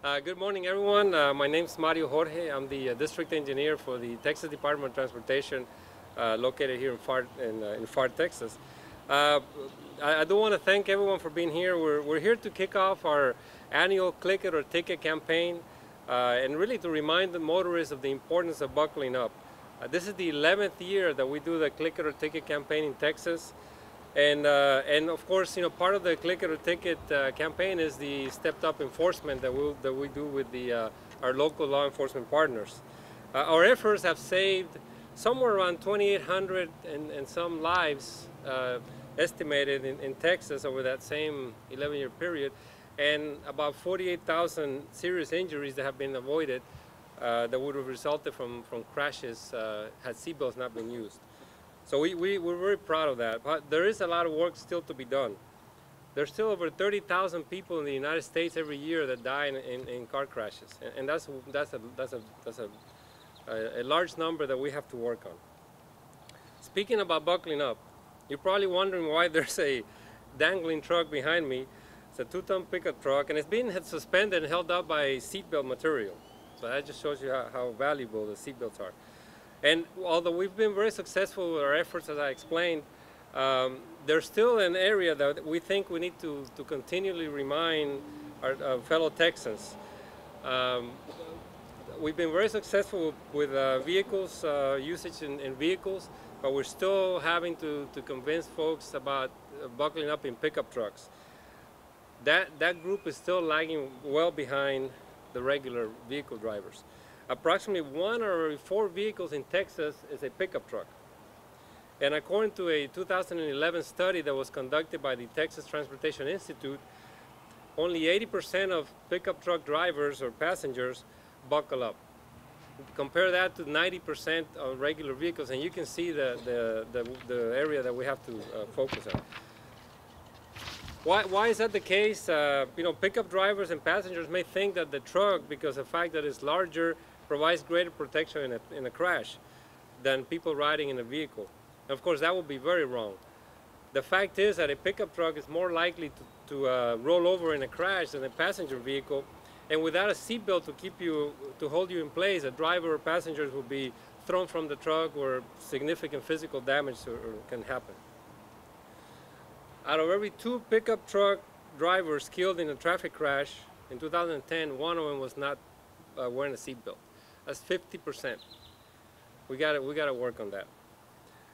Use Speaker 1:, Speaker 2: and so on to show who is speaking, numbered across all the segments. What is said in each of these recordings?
Speaker 1: Good morning, everyone. My name is Mario Jorge. I'm the district engineer for the Texas Department of Transportation, located here in FAR, Texas. I do want to thank everyone for being here. We're here to kick off our annual Click It or Ticket campaign, and really to remind the motorists of the importance of buckling up. This is the 11th year that we do the Click It or Ticket campaign in Texas. And of course, part of the Click It or Ticket campaign is the stepped-up enforcement that we do with our local law enforcement partners. Our efforts have saved somewhere around 2,800 and some lives estimated in Texas over that same 11-year period, and about 48,000 serious injuries that have been avoided that would have resulted from crashes had seatbelts not been used. So we're very proud of that, but there is a lot of work still to be done. There's still over 30,000 people in the United States every year that die in car crashes, and that's a large number that we have to work on. Speaking about buckling up, you're probably wondering why there's a dangling truck behind me. It's a 2-ton pickup truck, and it's being suspended and held up by seatbelt material. So that just shows you how valuable the seatbelts are. And although we've been very successful with our efforts, as I explained, there's still an area that we think we need to continually remind our fellow Texans. We've been very successful with vehicles, usage in vehicles, but we're still having to convince folks about buckling up in pickup trucks. That group is still lagging well behind the regular vehicle drivers. Approximately 1 out of every 4 vehicles in Texas is a pickup truck. And according to a 2011 study that was conducted by the Texas Transportation Institute, only 80% of pickup truck drivers or passengers buckle up. Compare that to 90% of regular vehicles, and you can see the area that we have to focus on. Why is that the case? Pickup drivers and passengers may think that the truck, because of the fact that it's larger, provides greater protection in a crash than people riding in a vehicle. And of course, that would be very wrong. The fact is that a pickup truck is more likely to roll over in a crash than a passenger vehicle, and without a seatbelt to hold you in place, a driver or passengers will be thrown from the truck, or significant physical damage can happen. Out of every 2 pickup truck drivers killed in a traffic crash in 2010, 1 of them was not wearing a seatbelt. That's 50%. We got to work on that.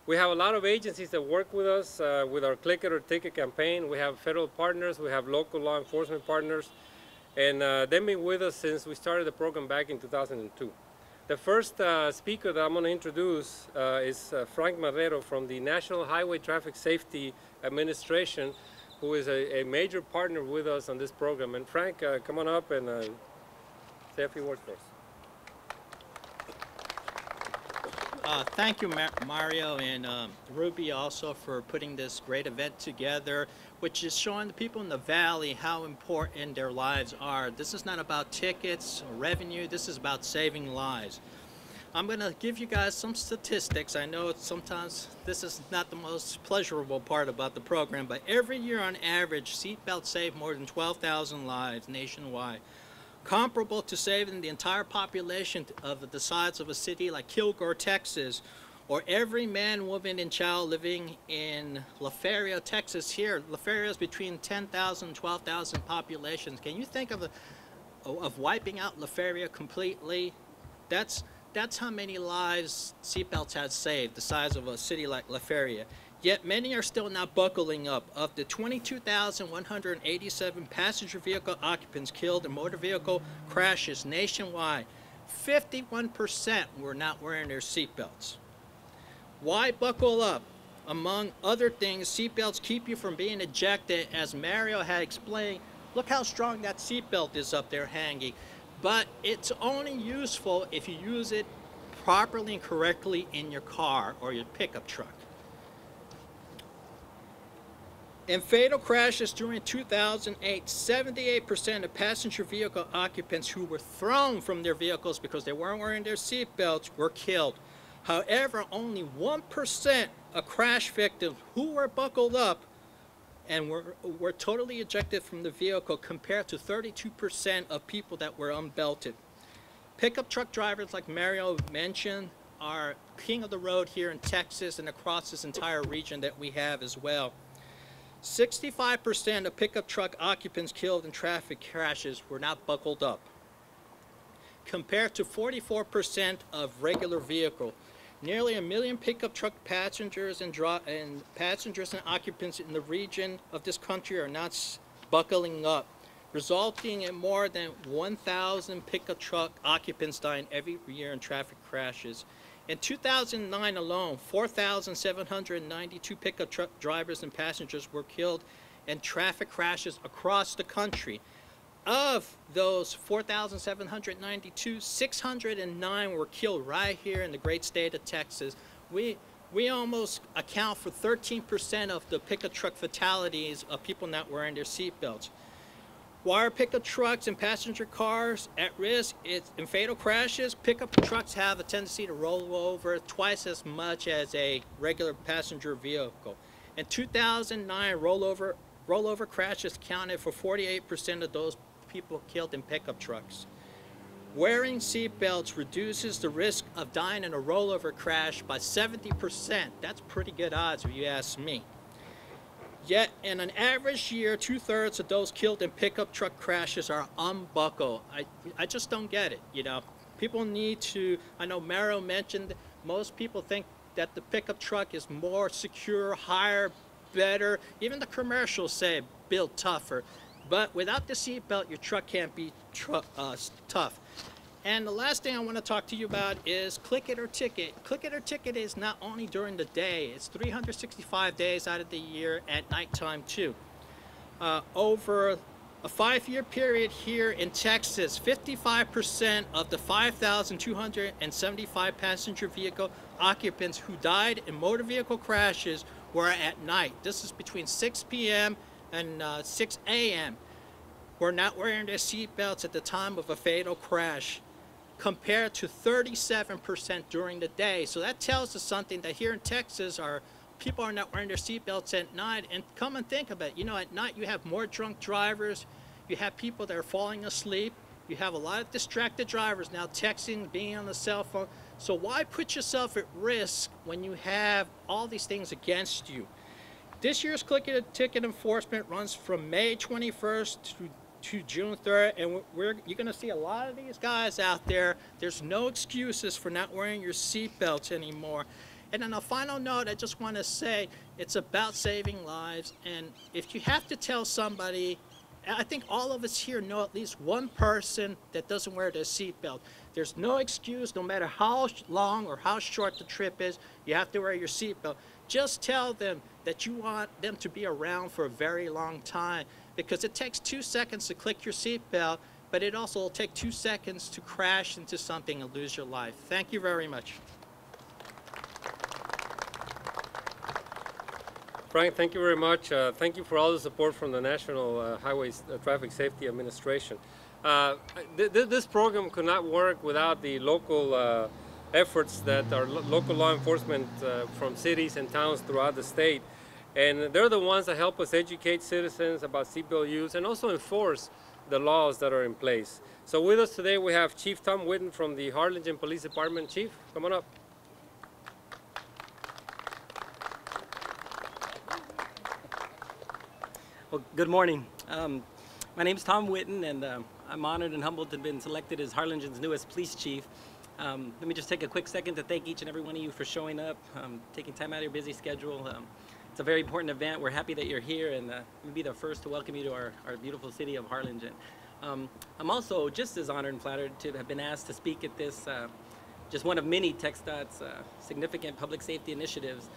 Speaker 1: We have a lot of agencies that work with us with our Click It or Ticket campaign. We have federal partners, we have local law enforcement partners, and they've been with us since we started the program back in 2002. The first speaker that I'm going to introduce is Frank Marrero from the National Highway Traffic Safety Administration, who is a major partner with us on this program. And Frank, come on up and say a few words for us.
Speaker 2: Thank you, Mario, and Ruby also for putting this great event together, which is showing the people in the Valley how important their lives are. This is not about tickets or revenue. This is about saving lives. I'm going to give you guys some statistics. I know sometimes this is not the most pleasurable part about the program, but every year on average, seatbelts save more than 12,000 lives nationwide, comparable to saving the entire population of the size of a city like Kilgore, Texas, or every man, woman, and child living in La Feria, Texas here. La Feria is between 10,000 and 12,000 populations. Can you think of wiping out La Feria completely? That's how many lives seatbelts have saved, the size of a city like La Feria. Yet many are still not buckling up. Of the 22,187 passenger vehicle occupants killed in motor vehicle crashes nationwide, 51% were not wearing their seatbelts. Why buckle up? Among other things, seatbelts keep you from being ejected, as Mario had explained. Look how strong that seatbelt is up there hanging. But it's only useful if you use it properly and correctly in your car or your pickup truck. In fatal crashes during 2008, 78% of passenger vehicle occupants who were thrown from their vehicles because they weren't wearing their seatbelts were killed. However, only 1% of crash victims who were buckled up and were totally ejected from the vehicle compared to 32% of people that were unbelted. Pickup truck drivers, like Mario mentioned, are king of the road here in Texas and across this entire region that we have as well. 65% of pickup truck occupants killed in traffic crashes were not buckled up, compared to 44% of regular vehicle. Nearly 1 million pickup truck passengers and occupants in the region of this country are not buckling up, resulting in more than 1,000 pickup truck occupants dying every year in traffic crashes. In 2009 alone, 4,792 pickup truck drivers and passengers were killed in traffic crashes across the country. Of those 4,792, 609 were killed right here in the great state of Texas. We almost account for 13% of the pickup truck fatalities of people not wearing their seatbelts. Why are pickup trucks and passenger cars at risk in fatal crashes? Pickup trucks have a tendency to roll over twice as much as a regular passenger vehicle. In 2009, rollover crashes accounted for 48% of those people killed in pickup trucks. Wearing seatbelts reduces the risk of dying in a rollover crash by 70%. That's pretty good odds if you ask me. Yet, in an average year, 2/3 of those killed in pickup truck crashes are unbuckled. I just don't get it, you know. People need to, I know Mario mentioned, most people think that the pickup truck is more secure, higher, better. Even the commercials say built tougher. But without the seatbelt, your truck can't be tough. And the last thing I want to talk to you about is Click It or Ticket. Click It or Ticket is not only during the day, it's 365 days out of the year at nighttime too. Over a 5-year period here in Texas, 55% of the 5,275 passenger vehicle occupants who died in motor vehicle crashes were at night. This is between 6 p.m. and 6 a.m. were not wearing their seatbelts at the time of a fatal crash, compared to 37% during the day. So that tells us something, that here in Texas, people are not wearing their seatbelts at night. And come and think of it, you know, at night you have more drunk drivers, you have people that are falling asleep, you have a lot of distracted drivers now texting, being on the cell phone. So why put yourself at risk when you have all these things against you? This year's Click It or Ticket enforcement runs from May 21st to June 3rd, and you're going to see a lot of these guys out there. There's no excuses for not wearing your seatbelts anymore. And on a final note, I just want to say it's about saving lives. And if you have to tell somebody, I think all of us here know at least one person that doesn't wear their seatbelt. There's no excuse, no matter how long or how short the trip is, you have to wear your seatbelt. Just tell them that you want them to be around for a very long time, because it takes 2 seconds to click your seatbelt, but it also will take 2 seconds to crash into something and lose your life. Thank you very much.
Speaker 1: Frank, thank you very much. Thank you for all the support from the National Highway Traffic Safety Administration. This program could not work without the local efforts that are local law enforcement from cities and towns throughout the state. And they're the ones that help us educate citizens about seatbelt use and also enforce the laws that are in place. So with us today we have Chief Tom Whitten from the Harlingen Police Department. Chief, come on up.
Speaker 3: Well, good morning. My name is Tom Whitten, and I'm honored and humbled to have been selected as Harlingen's newest police chief. Let me just take a quick second to thank each and every one of you for showing up, taking time out of your busy schedule. It's a very important event. We're happy that you're here, and we'll be the first to welcome you to our beautiful city of Harlingen. I'm also just as honored and flattered to have been asked to speak at this, just one of many TxDOT's significant public safety initiatives.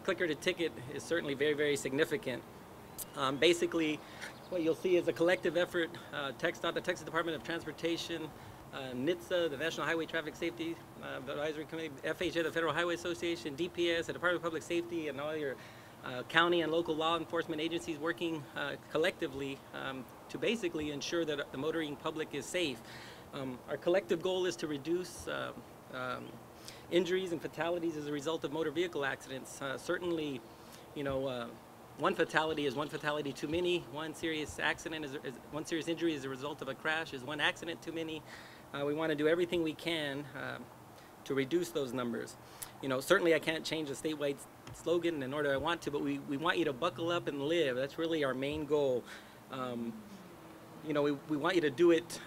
Speaker 3: Click It or Ticket is certainly very, very significant. Basically, what you'll see is a collective effort, TxDOT, the Texas Department of Transportation, NHTSA, the National Highway Traffic Safety Advisory Committee, FHA, the Federal Highway Association, DPS, the Department of Public Safety, and all your county and local law enforcement agencies working collectively to basically ensure that the motoring public is safe. Our collective goal is to reduce injuries and fatalities as a result of motor vehicle accidents. Certainly, you know, one fatality is one fatality too many. One serious accident one serious injury as a result of a crash is one accident too many. We want to do everything we can to reduce those numbers. You know, certainly I can't change the statewide slogan in order I want to, but we want you to buckle up and live. That's really our main goal. You know, we want you to do it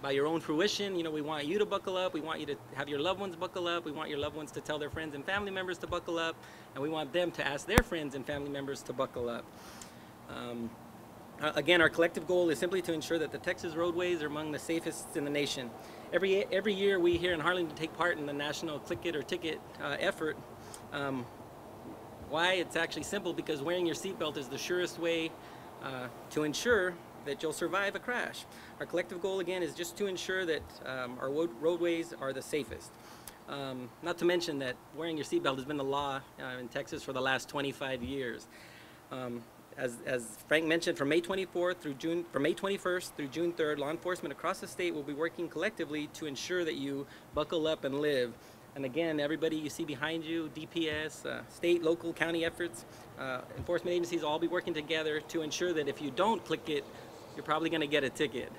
Speaker 3: by your own fruition. You know, we want you to buckle up. We want you to have your loved ones buckle up. We want your loved ones to tell their friends and family members to buckle up. And we want them to ask their friends and family members to buckle up. Again, our collective goal is simply to ensure that the Texas roadways are among the safest in the nation. Every year we here in Harlingen take part in the national Click It or Ticket effort. Why? It's actually simple, because wearing your seatbelt is the surest way to ensure that you'll survive a crash. Our collective goal, again, is just to ensure that our roadways are the safest. Not to mention that wearing your seatbelt has been the law in Texas for the last 25 years. As Frank mentioned, from May 21st through June 3rd, law enforcement across the state will be working collectively to ensure that you buckle up and live. And again, everybody you see behind you, DPS, state, local, county efforts, enforcement agencies all be working together to ensure that if you don't click it, you're probably going to get a ticket.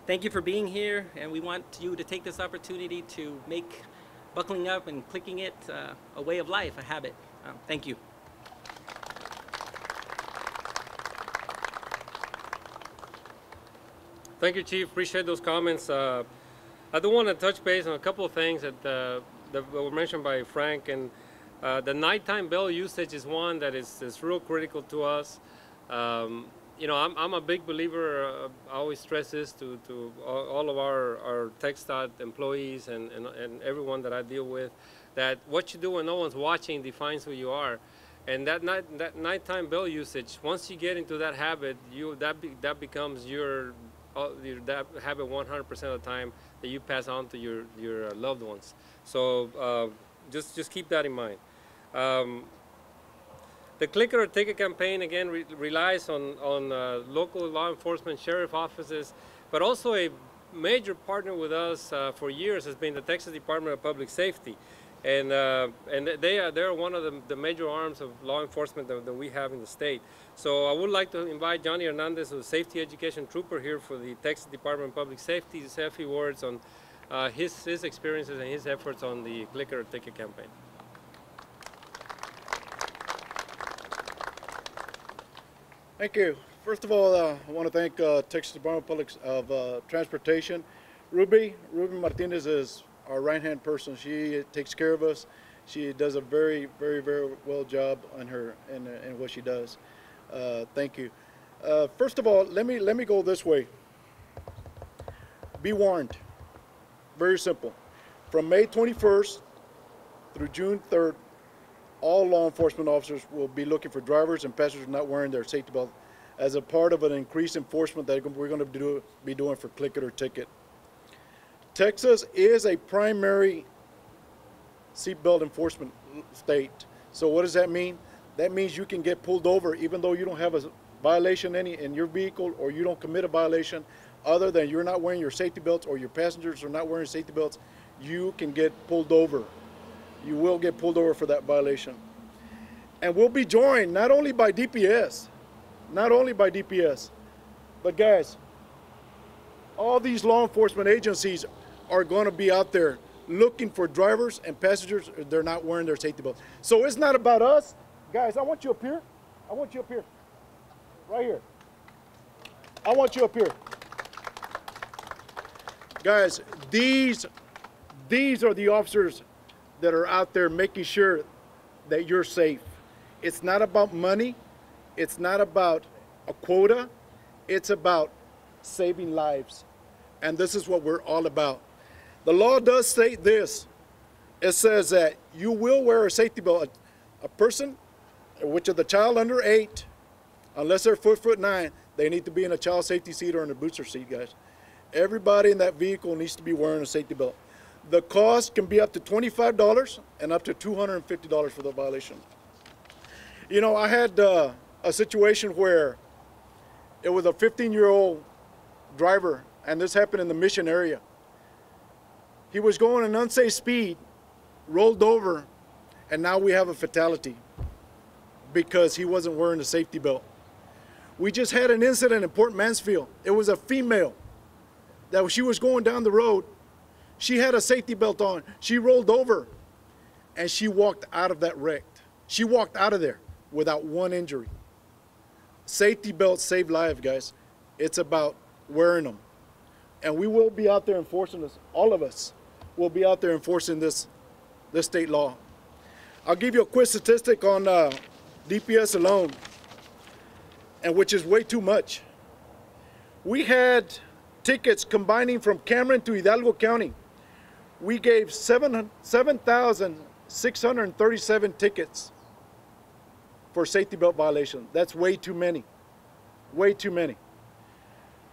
Speaker 3: Thank you for being here, and we want you to take this opportunity to make buckling up and clicking it a way of life, a habit. Thank you.
Speaker 1: Thank you, Chief. Appreciate those comments. I do want to touch base on a couple of things that were mentioned by Frank, and the nighttime bell usage is one that is real critical to us. You know, I'm a big believer. I always stress this to all of our TxDOT employees and everyone that I deal with, that what you do when no one's watching defines who you are. And that nighttime bell usage, once you get into that habit, that becomes that habit 100% of the time that you pass on to your loved ones. So just keep that in mind. The Click It or Ticket campaign, again, relies on local law enforcement, sheriff offices, but also a major partner with us for years has been the Texas Department of Public Safety. And they're one of the major arms of law enforcement that we have in the state. So I would like to invite Johnny Hernandez, who's a safety education trooper here for the Texas Department of Public Safety, to say a few words on his experiences and his efforts on the Click It or Ticket campaign.
Speaker 4: Thank you. First of all, I want to thank Texas Department of Transportation. Ruby Martinez is our right-hand person. She takes care of us. She does a very well job on in what she does. Thank you. First of all, let me go this way. Be warned. Very simple. From May 21st through June 3rd, all law enforcement officers will be looking for drivers and passengers not wearing their safety belt as a part of an increased enforcement that we're going to be doing for Click It or Ticket. Texas is a primary seatbelt enforcement state. So what does that mean? That means you can get pulled over even though you don't have a violation in your vehicle, or you don't commit a violation other than you're not wearing your safety belts or your passengers are not wearing safety belts. You can get pulled over. You will get pulled over for that violation. And we'll be joined not only by DPS, but guys, all these law enforcement agencies are going to be out there looking for drivers and passengers if they're not wearing their safety belts. So it's not about us. Guys, I want you up here. I want you up here. Right here. I want you up here. Guys, these are the officers that are out there making sure that you're safe. It's not about money. It's not about a quota. It's about saving lives. And this is what we're all about. The law does state this. It says that you will wear a safety belt. A person, which is the child under 8, unless they're 4'9", they need to be in a child safety seat or in a booster seat, guys. Everybody in that vehicle needs to be wearing a safety belt. The cost can be up to $25 and up to $250 for the violation. You know, I had a situation where it was a 15-year-old driver, and this happened in the Mission area. He was going an unsafe speed, rolled over, and now we have a fatality. because he wasn't wearing a safety belt. We just had an incident in Port Mansfield. It was a female that she was going down the road. She had a safety belt on. She rolled over and she walked out of that wreck. She walked out of there without one injury. Safety belts save lives, guys. It's about wearing them. And we will be out there enforcing this. All of us will be out there enforcing this state law. I'll give you a quick statistic on DPS alone, and which is way too much. We had tickets combining from Cameron to Hidalgo County. We gave 7,637 tickets for safety belt violation. That's way too many. Way too many.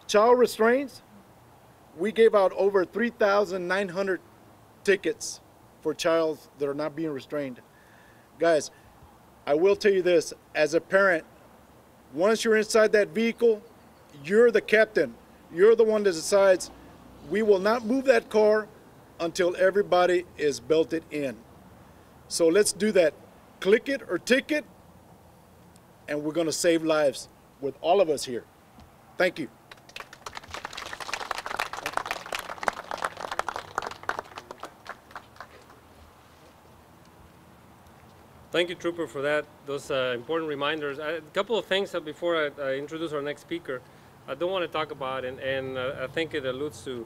Speaker 4: Child restraints, we gave out over 3,900 tickets for childs that are not being restrained. Guys, I will tell you this, as a parent, once you're inside that vehicle, you're the captain. You're the one that decides we will not move that car until everybody is belted in. So let's do that. Click it or ticket, and we're going to save lives with all of us here. Thank you.
Speaker 1: Thank you, Trooper, for that. Those important reminders. A couple of things that before I introduce our next speaker, I don't want to talk about, and I think it alludes to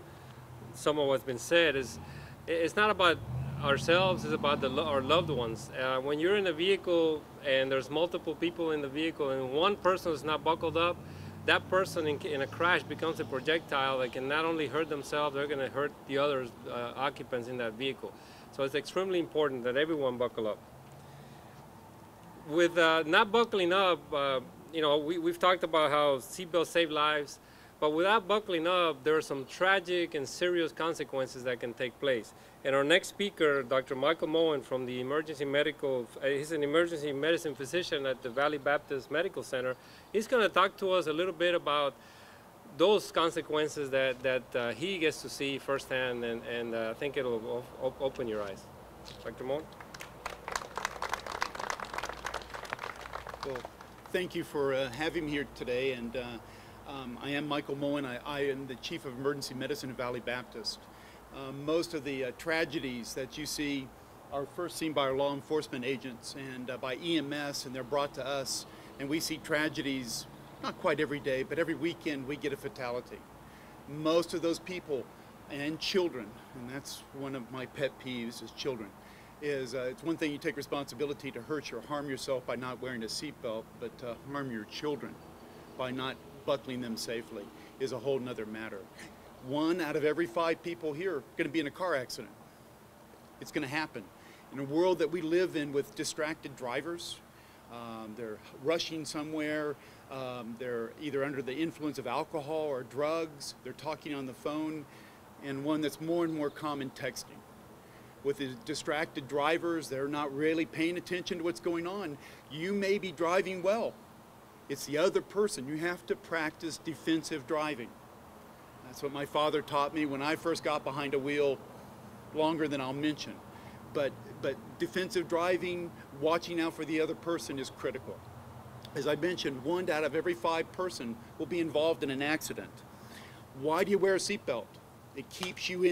Speaker 1: some of what's been said, is it's not about ourselves, it's about our loved ones. When you're in a vehicle and there's multiple people in the vehicle and one person is not buckled up, that person in a crash becomes a projectile that can not only hurt themselves, they're going to hurt the other occupants in that vehicle. So it's extremely important that everyone buckle up. With not buckling up, you know, we've talked about how seatbelts save lives, but without buckling up, there are some tragic and serious consequences that can take place. And our next speaker, Dr. Michael Moen from the emergency medical, he's an emergency medicine physician at the Valley Baptist Medical Center. He's going to talk to us a little bit about those consequences that he gets to see firsthand, and I think it'll open your eyes. Dr. Moen?
Speaker 5: Well, thank you for having me here today, and I am Michael Moen. I am the Chief of Emergency Medicine at Valley Baptist. Most of the tragedies that you see are first seen by our law enforcement agents and by EMS, and they're brought to us, and we see tragedies not quite every day, but every weekend we get a fatality. Most of those people and children, and that's one of my pet peeves is children, is it's one thing you take responsibility to hurt or harm yourself by not wearing a seatbelt, but to harm your children by not buckling them safely is a whole nother matter. 1 out of every 5 people here are going to be in a car accident. It's going to happen. In a world that we live in with distracted drivers, they're rushing somewhere, they're either under the influence of alcohol or drugs, they're talking on the phone, and one that's more and more common, texting. With the distracted drivers, they're not really paying attention to what's going on. You may be driving well. It's the other person. You have to practice defensive driving. That's what my father taught me when I first got behind a wheel, longer than I'll mention. But defensive driving, watching out for the other person is critical. As I mentioned, 1 out of every 5 person will be involved in an accident. Why do you wear a seatbelt? It keeps you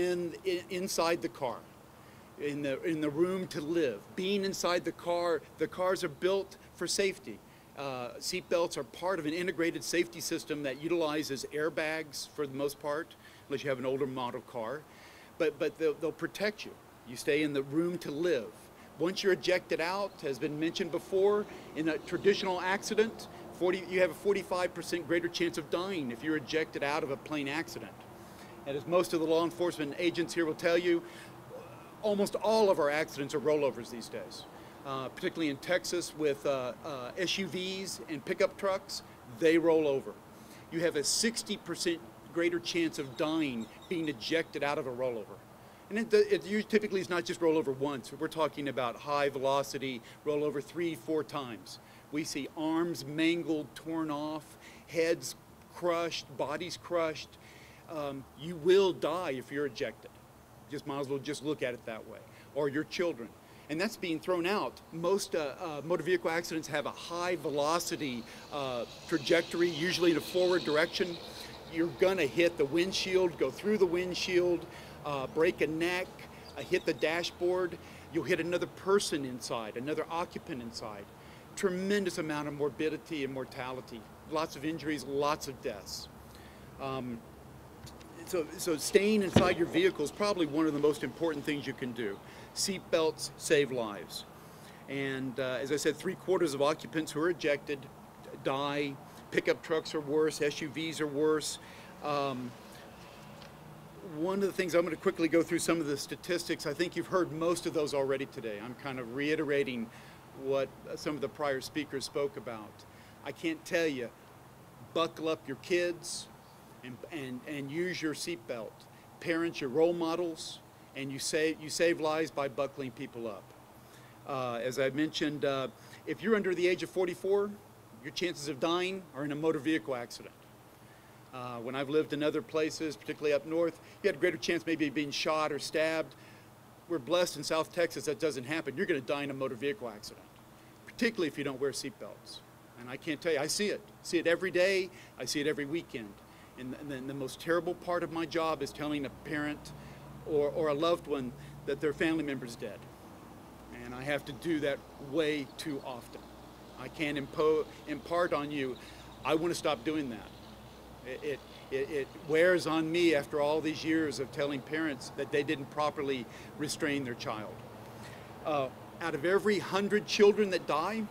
Speaker 5: inside the car. In the room to live. Being inside the cars are built for safety. Seatbelts are part of an integrated safety system that utilizes airbags for the most part, unless you have an older model car. But they'll protect you. You stay in the room to live. Once you're ejected out, has been mentioned before, in a traditional accident, you have a 45% greater chance of dying if you're ejected out of a plane accident. And as most of the law enforcement agents here will tell you, almost all of our accidents are rollovers these days, particularly in Texas with SUVs and pickup trucks, they roll over. You have a 60% greater chance of dying being ejected out of a rollover. And it typically is not just rollover once. We're talking about high velocity rollover 3-4 times. We see arms mangled, torn off, heads crushed, bodies crushed. You will die if you're ejected. Just might as well just look at it that way, or your children. and that's being thrown out. Most motor vehicle accidents have a high velocity trajectory, usually in a forward direction. You're gonna hit the windshield, go through the windshield, break a neck, hit the dashboard. You'll hit another person inside, another occupant inside. Tremendous amount of morbidity and mortality. Lots of injuries, lots of deaths. So staying inside your vehicle is probably one of the most important things you can do. Seat belts save lives. And as I said, 3/4 of occupants who are ejected die. Pickup trucks are worse, SUVs are worse. One of the things, I'm going to quickly go through some of the statistics. I think you've heard most of those already today. I'm kind of reiterating what some of the prior speakers spoke about. I can't tell you, buckle up your kids and use your seatbelt. Parents, your role models, and you save lives by buckling people up. As I mentioned, if you're under the age of 44, your chances of dying are in a motor vehicle accident. When I've lived in other places, particularly up north, you had a greater chance maybe of being shot or stabbed. We're blessed in South Texas that doesn't happen. You're going to die in a motor vehicle accident, particularly if you don't wear seatbelts. And I can't tell you, I see it every day, I see it every weekend. And the most terrible part of my job is telling a parent or a loved one that their family member's dead. And I have to do that way too often. I can't impart on you, I want to stop doing that. It wears on me after all these years of telling parents that they didn't properly restrain their child. Out of every 100 children that die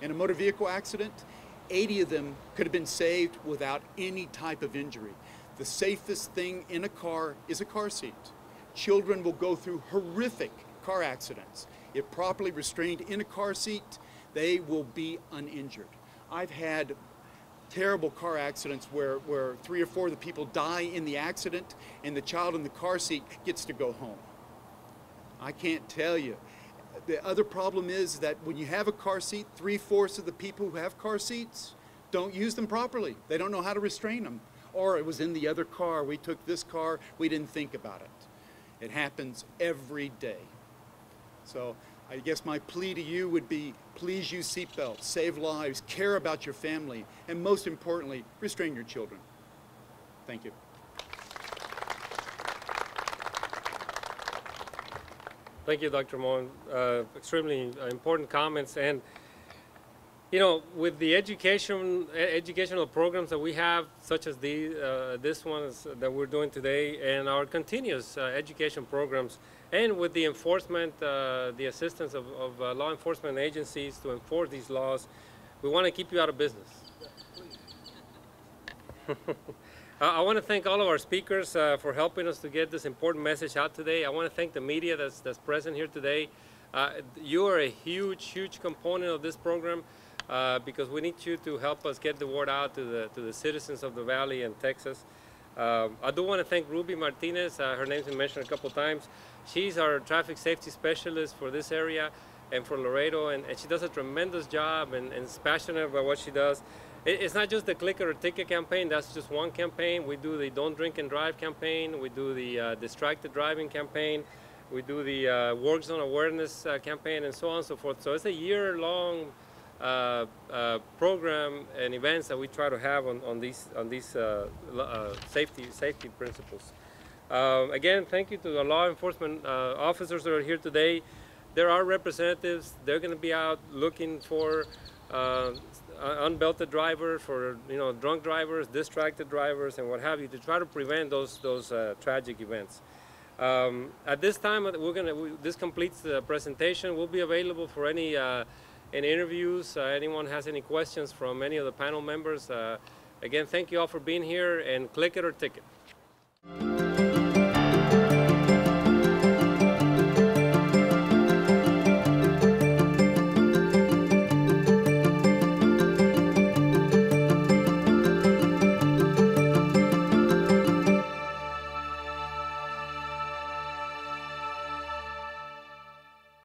Speaker 5: in a motor vehicle accident, 80 of them could have been saved without any type of injury. The safest thing in a car is a car seat. Children will go through horrific car accidents. If properly restrained in a car seat, they will be uninjured. I've had terrible car accidents where 3 or 4 of the people die in the accident and the child in the car seat gets to go home. I can't tell you. The other problem is that when you have a car seat, 3/4 of the people who have car seats don't use them properly. They don't know how to restrain them. Or it was in the other car, we took this car, we didn't think about it. It happens every day. So I guess my plea to you would be, please use seatbelts, save lives, care about your family, and most importantly, restrain your children. Thank you.
Speaker 1: Thank you, Dr. Moen. Extremely important comments. And, you know, with the educational programs that we have, such as this one that we're doing today, and our continuous education programs, and with the enforcement, the assistance of law enforcement agencies to enforce these laws, we want to keep you out of business. I want to thank all of our speakers for helping us to get this important message out today. I want to thank the media that's present here today. You are a huge component of this program because we need you to help us get the word out to the citizens of the Valley and Texas. I do want to thank Ruby Martinez. Her name's been mentioned a couple times. She's our traffic safety specialist for this area and for Laredo, and she does a tremendous job and is passionate about what she does. It's not just the click or ticket campaign, that's just one campaign. We do the Don't Drink and Drive campaign, we do the Distracted Driving campaign, we do the Work Zone Awareness campaign, and so on and so forth. So it's a year-long program and events that we try to have on these safety principles. Again, thank you to the law enforcement officers that are here today. There are representatives. They're going to be out looking for unbelted drivers, for drunk drivers, distracted drivers, and what have you, to try to prevent those tragic events. At this time, this completes the presentation. We'll be available for any interviews. Anyone has any questions from any of the panel members. Again, thank you all for being here, and click it or ticket.